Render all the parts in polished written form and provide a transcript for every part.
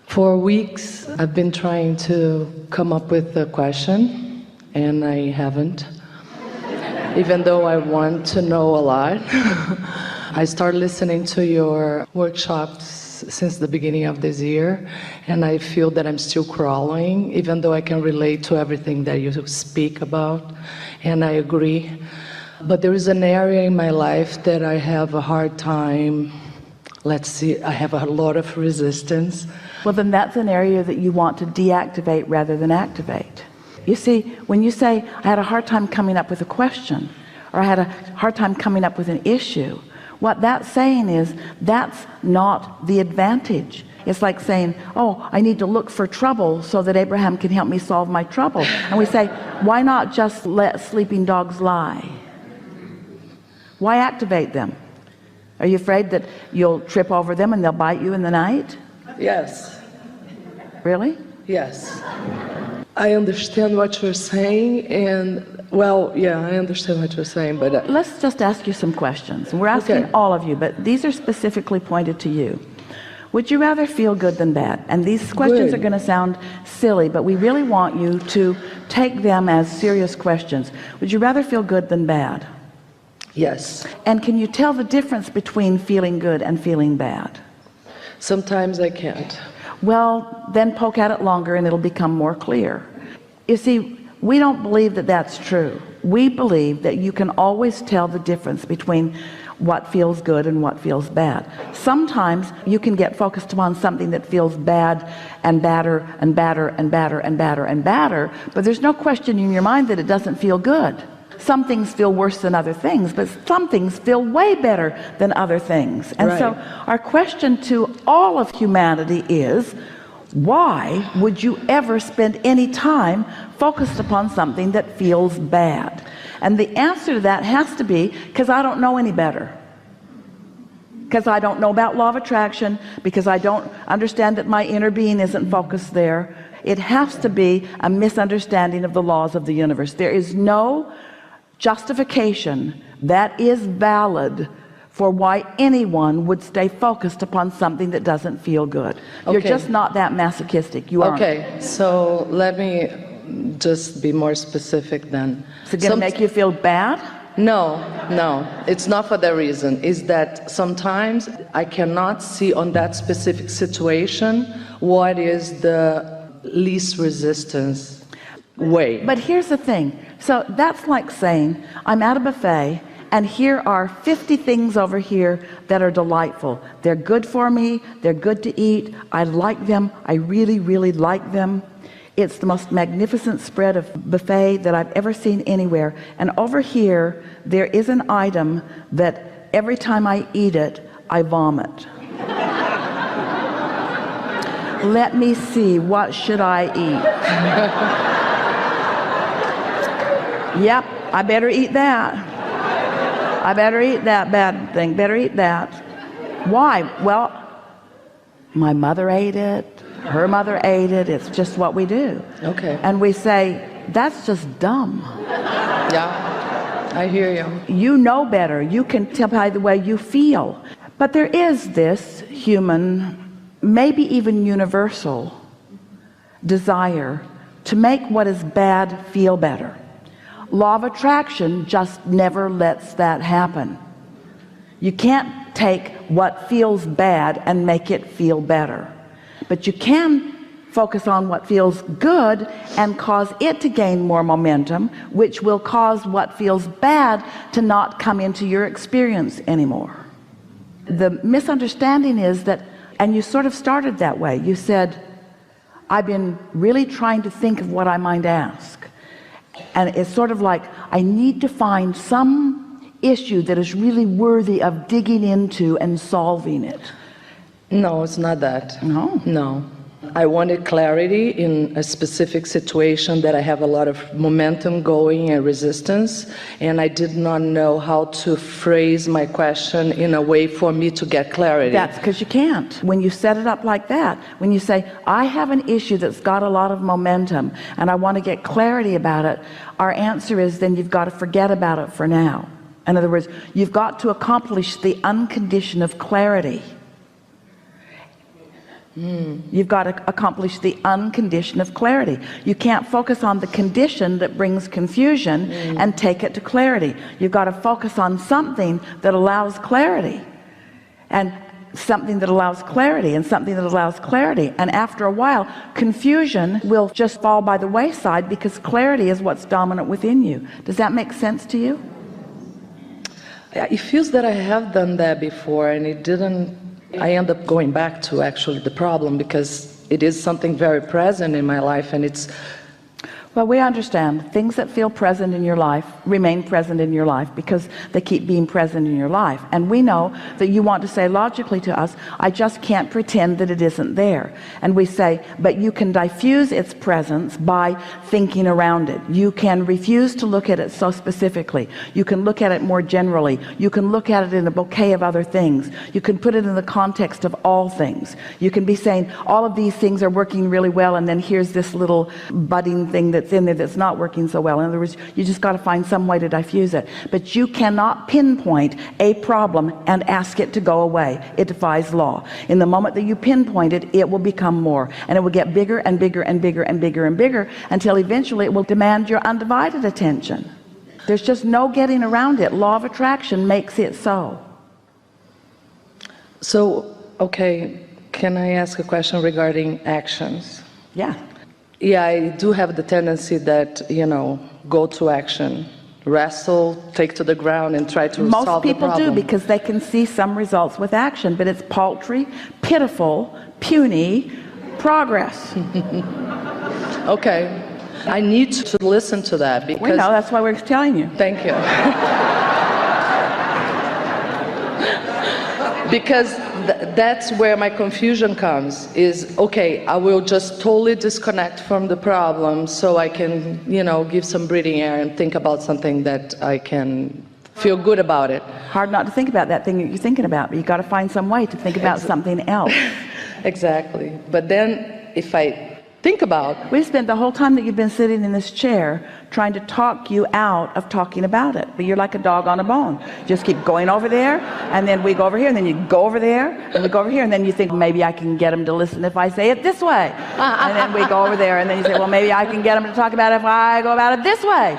For weeks, I've been trying to come up with a question, and I haven't. Even though I want to know a lot. I started listening to your workshops since the beginning of this year, and I feel that I'm still crawling, even though I can relate to everything that you speak about, and I agree. But there is an area in my life that I have a hard time, I have a lot of resistance. Well, then that's an area that you want to deactivate rather than activate. You see, when you say, I had a hard time coming up with a question, or I had a hard time coming up with an issue, what that's saying is, that's not the advantage. It's like saying, oh, I need to look for trouble so that Abraham can help me solve my trouble. And we say, why not just let sleeping dogs lie? Why activate them? Are you afraid that you'll trip over them and they'll bite you in the night? Yes. Really? Yes. I understand what you're saying, and well, yeah, I understand what you're saying, but let's just ask you some questions. We're asking all of you, but these are specifically pointed to you. Would you rather feel good than bad? And these questions are going to sound silly, but we really want you to take them as serious questions. Would you rather feel good than bad? Yes. And can you tell the difference between feeling good and feeling bad? Sometimes I can't. Well, then poke at it longer and it'll become more clear. You see, we don't believe that that's true. We believe that you can always tell the difference between what feels good and what feels bad. Sometimes you can get focused upon something that feels bad and badder and badder and badder and badder and badder, but there's no question in your mind that it doesn't feel good. Some things feel worse than other things, but some things feel way better than other things. And so our question to all of humanity is, why would you ever spend any time focused upon something that feels bad? And the answer to that has to be, because I don't know any better. Because I don't know about law of attraction, because I don't understand that my inner being isn't focused there. It has to be a misunderstanding of the laws of the universe. There is no justification that is valid for why anyone would stay focused upon something that doesn't feel good. You're just not that masochistic. You aren't. Okay, so let me just be more specific then. Is it going to make you feel bad? No, it's not for that reason. It's that sometimes I cannot see on that specific situation what is the least resistance way. But here's the thing. So that's like saying, I'm at a buffet and here are 50 things over here that are delightful. They're good for me. They're good to eat. I like them. I really, really like them. It's the most magnificent spread of buffet that I've ever seen anywhere. And over here, there is an item that every time I eat it, I vomit. Let me see, what should I eat? Yep, I better eat that. I better eat that bad thing. Better eat that. Why? Well, my mother ate it. Her mother ate it. It's just what we do. Okay. And we say, that's just dumb. Yeah, I hear you. You know better. You can tell by the way you feel. But there is this human, maybe even universal, desire to make what is bad feel better. Law of attraction just never lets that happen. You can't take what feels bad and make it feel better, but you can focus on what feels good and cause it to gain more momentum, which will cause what feels bad to not come into your experience anymore. The misunderstanding is that, and you sort of started that way, you said, I've been really trying to think of what I might ask. And it's sort of like, I need to find some issue that is really worthy of digging into and solving it. No, it's not that. No. I wanted clarity in a specific situation that I have a lot of momentum going and resistance, and I did not know how to phrase my question in a way for me to get clarity. That's because you can't. When you set it up like that, when you say, I have an issue that's got a lot of momentum and I want to get clarity about it, our answer is, then you've got to forget about it for now. In other words, you've got to accomplish the uncondition of clarity. You've got to accomplish the uncondition of clarity. You can't focus on the condition that brings confusion and take it to clarity. You've got to focus on something that allows clarity, and something that allows clarity, and something that allows clarity. And after a while, confusion will just fall by the wayside, because clarity is what's dominant within you. Does that make sense to you? It feels that I have done that before, and it didn't. I end up going back to actually the problem, because it is something very present in my life, and it's. Well, we understand things that feel present in your life remain present in your life because they keep being present in your life. And we know that you want to say logically to us, I just can't pretend that it isn't there. And we say, but you can diffuse its presence by thinking around it. You can refuse to look at it so specifically. You can look at it more generally. You can look at it in a bouquet of other things. You can put it in the context of all things. You can be saying all of these things are working really well, and then here's this little budding thing that's in there that's not working so well. In other words, you just got to find some way to diffuse it. But you cannot pinpoint a problem and ask it to go away. It defies law. In the moment that you pinpoint it, it will become more, and it will get bigger and bigger and bigger and bigger and bigger, until eventually it will demand your undivided attention. There's just no getting around it. Law of attraction makes it so. So, okay, can I ask a question regarding actions? Yeah. Yeah, I do have the tendency that, go to action, wrestle, take to the ground, and try to solve the problem. Most people do, because they can see some results with action, but it's paltry, pitiful, puny progress. Okay, I need to listen to that, because we know, that's why we're telling you. Thank you. Because that's where my confusion comes, is, okay, I will just totally disconnect from the problem so I can, give some breathing air and think about something that I can feel good about it. Hard not to think about that thing that you're thinking about, but you got to find some way to think about something else. Exactly. But then if I think about... We've spent the whole time that you've been sitting in this chair trying to talk you out of talking about it, but you're like a dog on a bone. Just keep going over there, and then we go over here, and then you go over there, and we go over here, and then you think, maybe I can get them to listen if I say it this way. And then we go over there, and then you say, well, maybe I can get them to talk about it if I go about it this way.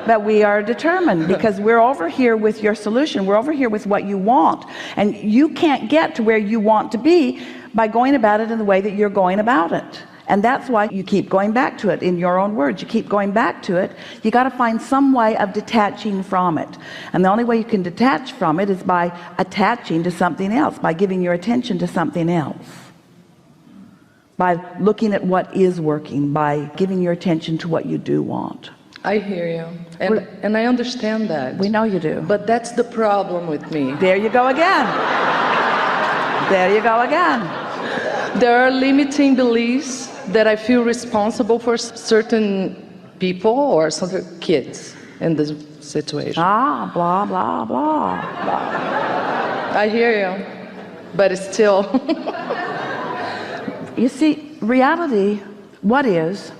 But we are determined, because we're over here with your solution. We're over here with what you want, and you can't get to where you want to be by going about it in the way that you're going about it. And that's why you keep going back to it. In your own words, you keep going back to it. You got to find some way of detaching from it, and the only way you can detach from it is by attaching to something else, by giving your attention to something else, by looking at what is working, by giving your attention to what you do want. I hear you, and I understand that. We know you do. But that's the problem with me. There you go again. There you go again. There are limiting beliefs that I feel responsible for certain people or certain kids in this situation. Blah, blah, blah, blah. I hear you, but it's still... You see, reality, what is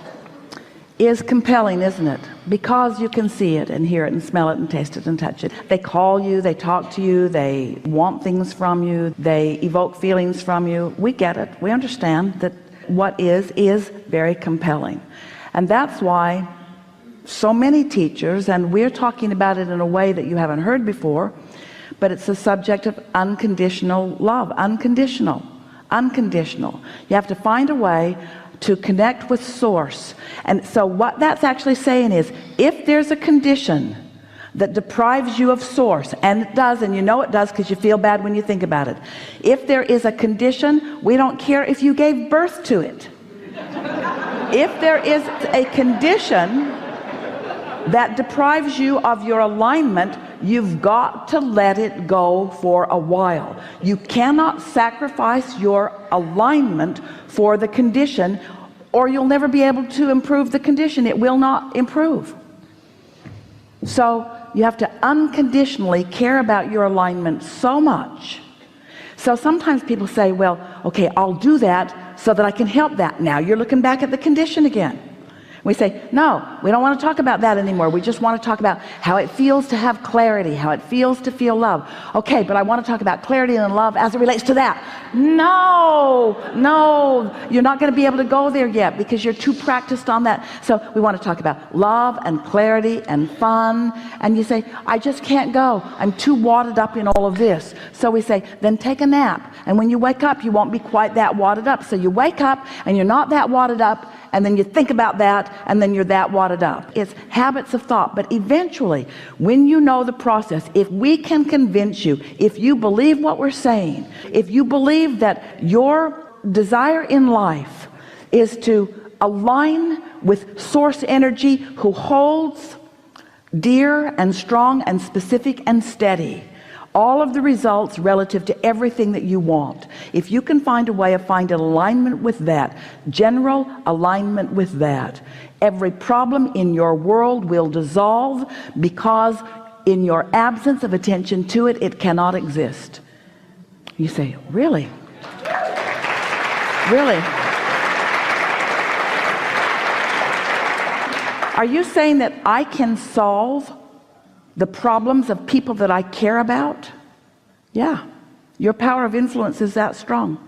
compelling, isn't it? Because you can see it and hear it and smell it and taste it and touch it. They call you, they talk to you, they want things from you, they evoke feelings from you. We get it. We understand that what is very compelling. And that's why so many teachers, and we're talking about it in a way that you haven't heard before, but it's the subject of unconditional love. Unconditional. You have to find a way to connect with source. And so what that's actually saying is, if there's a condition that deprives you of source, and it does, and you know it does because you feel bad when you think about it. If there is a condition, we don't care if you gave birth to it. If there is a condition that deprives you of your alignment, you've got to let it go for a while. You cannot sacrifice your alignment for the condition, or you'll never be able to improve the condition. It will not improve. So you have to unconditionally care about your alignment so much. So sometimes people say, well, okay, I'll do that so that I can help that. Now you're looking back at the condition again. We say, no, we don't want to talk about that anymore. We just want to talk about how it feels to have clarity, how it feels to feel love. Okay, but I want to talk about clarity and love as it relates to that. No, you're not going to be able to go there yet because you're too practiced on that. So we want to talk about love and clarity and fun. And you say, I just can't go. I'm too wadded up in all of this. So we say, then take a nap. And when you wake up, you won't be quite that wadded up. So you wake up and you're not that wadded up, and then you think about that, and then you're that wadded up. It's habits of thought. But eventually, when you know the process, if we can convince you, if you believe what we're saying, if you believe that your desire in life is to align with source energy who holds dear and strong and specific and steady all of the results relative to everything that you want, if you can find a way of finding alignment with that, general alignment with that, every problem in your world will dissolve, because in your absence of attention to it, it cannot exist. You say, really? Really? Are you saying that I can solve the problems of people that I care about? Yeah, your power of influence is that strong.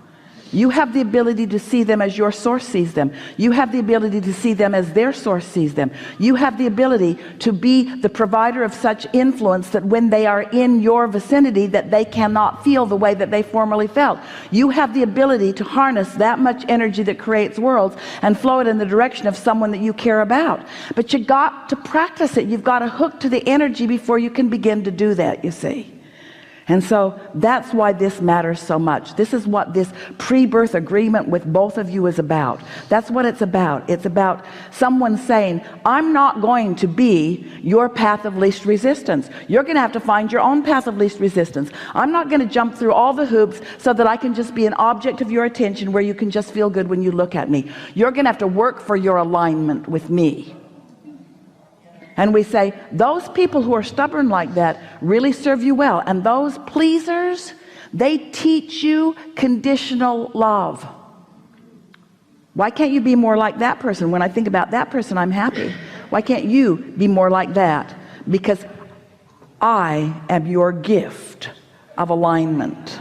You have the ability to see them as your source sees them. You have the ability to see them as their source sees them. You have the ability to be the provider of such influence that when they are in your vicinity, that they cannot feel the way that they formerly felt. You have the ability to harness that much energy that creates worlds and flow it in the direction of someone that you care about. But you got to practice it. You've got to hook to the energy before you can begin to do that, you see. And so that's why this matters so much. This is what this pre-birth agreement with both of you is about. That's what it's about. It's about someone saying, I'm not going to be your path of least resistance. You're going to have to find your own path of least resistance. I'm not going to jump through all the hoops so that I can just be an object of your attention where you can just feel good when you look at me. You're going to have to work for your alignment with me. And we say, those people who are stubborn like that really serve you well. And those pleasers, they teach you conditional love. Why can't you be more like that person? When I think about that person, I'm happy. Why can't you be more like that? Because I am your gift of alignment.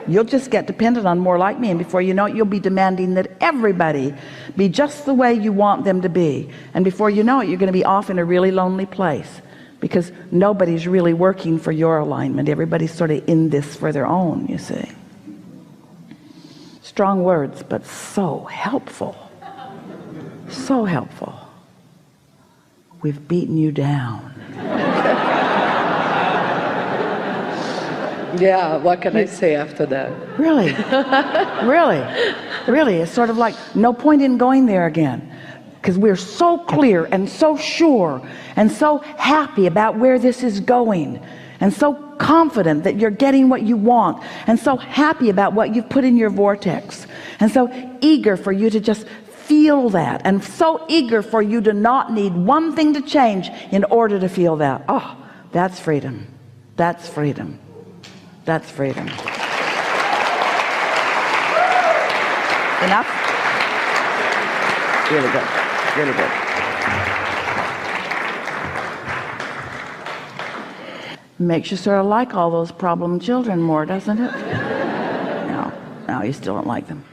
You'll just get dependent on more like me, and before you know it, you'll be demanding that everybody be just the way you want them to be. And before you know it, you're going to be off in a really lonely place, because nobody's really working for your alignment. Everybody's sort of in this for their own, you see. Strong words, but so helpful. So helpful. We've beaten you down. Yeah, what can I say after that? Really? Really? It's sort of like no point in going there again, because we're so clear and so sure and so happy about where this is going, and so confident that you're getting what you want, and so happy about what you've put in your vortex, and so eager for you to just feel that, and so eager for you to not need one thing to change in order to feel that. Oh, that's freedom. That's freedom. That's freedom. Enough? Really good. Really good. Makes you sort of like all those problem children more, doesn't it? No, you still don't like them.